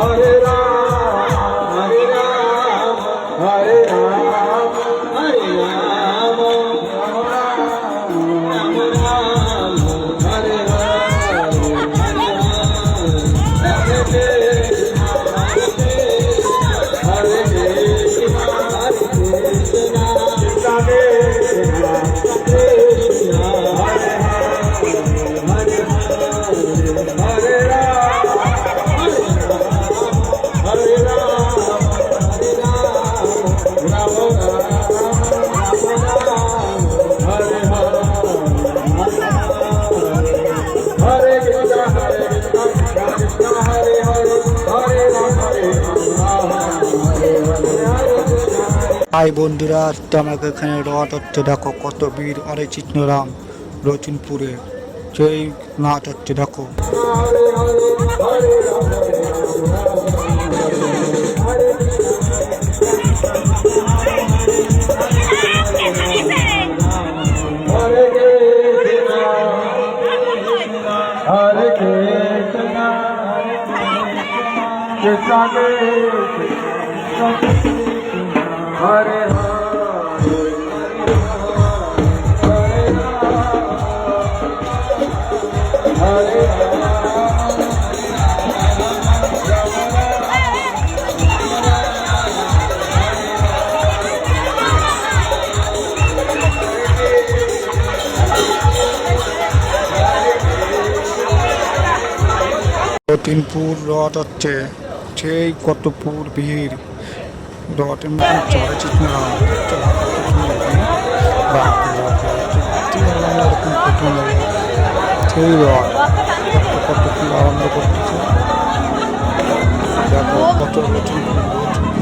Hare Ram, Hare Ram, Hare Ram, Hare Ram, Ram Ram, Hare Hare, Hare Krishna, Hare Krishna, Hare Krishna, Krishna Krishna, Krishna Hare Hare, Hare Ram, Hare Ram, Hare Ram, Ram Ram, Hare Hare, Hare Krishna, Krishna Krishna, Hare Hare, Hare Ram, Hare Hare, hi বন্ধুরা, তোমাকে এখানে রথ হচ্ছে, দেখো কত বীর আরে চিত্তরাম রচিনপুরে সেই নাচ হচ্ছে দেখো। Hare Hare, Hare Ram, Hare Krishna, Krishna Krishna, Hare Hare, Hare রতিনপুর রথ হচ্ছে, সেই কতপুর ভিড় রথের মতন চড়ে চিত্তরাম, এরকম প্রথম সেই রথ কত কি আনন্দ করতেছে দেখো কত রতিনপুর